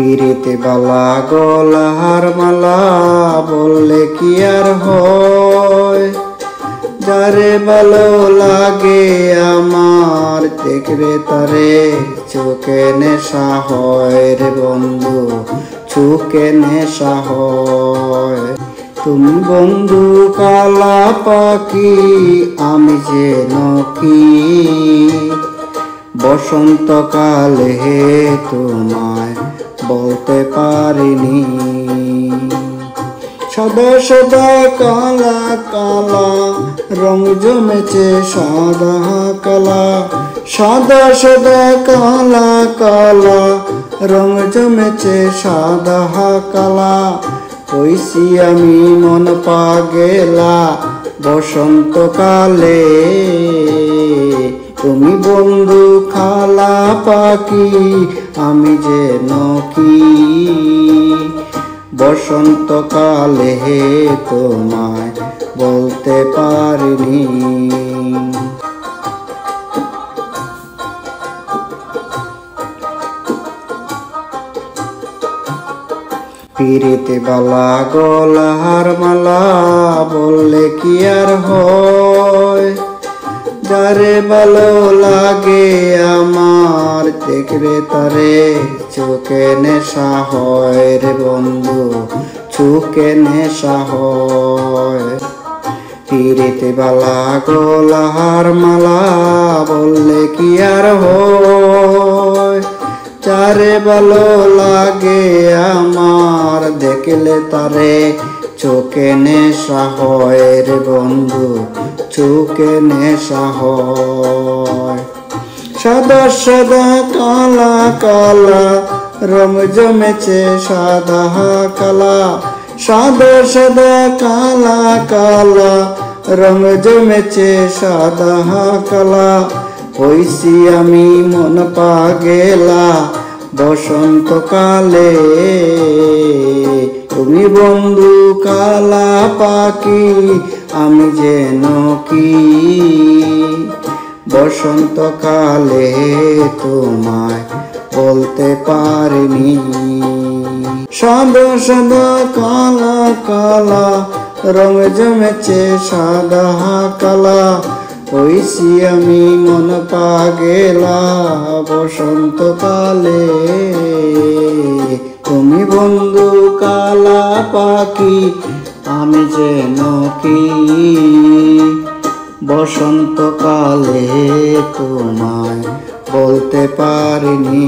পিরিতে বালা গলার মালা বললে কি আর হয়, যারে ভালো লাগে আমার দেখবে তারে চোখে নেশা হয় রে বন্ধু, চোখে নেশা হয়। তুমি বন্ধু কালা পাখি আমি যে নকি, বসন্তকালে তোমায় বলতে পারিনি। সাদা সাদা কালা কালা রং জমেছে সাদা কালা, সাদা সাদা কালা কালা রং জমেছে সাদা কালা। কইছি আমি মন পাগেলা বসন্তকালে, তুমি বন্ধু কালা পাখি আমি যে নকি, বসন্তকালে তোমায় বলতে পারিনি। পিরিতে বালা গলার মালা বললে কি আর হয়, যারে ভালো লাগে আমার দেখবে তারে চোখে নেশা হয় রে বন্ধু, চোখে নেশা হয়। পিরিতে বালা গলার মালা বললে কি আর হয়, যারে ভালো লাগে আমার দেখলে তারে চোখে নেশা হয় রে বন্ধু, চোখে নেশা হয়। সাদা সাদা কালা কালা রং জমেছে সাদা কালা, সাদা সাদা কালা কালা রং জমেছে সাদা কালা। হইছি আমি মন পাগেলা বসন্তকালে, তুমি বন্ধু কালা পাখি আমি যে নকি, বসন্তকালে তোমায় বলতে পারিনি। সাদা সাদা কালা কালা রং জমেছে সাদা কালা, হইছি আমি মন পাগেলা বসন্তকালে, তুমি বন্ধু কালা পাখি আমি যে নকি, বসন্তকালে তোমায় বলতে পারিনি।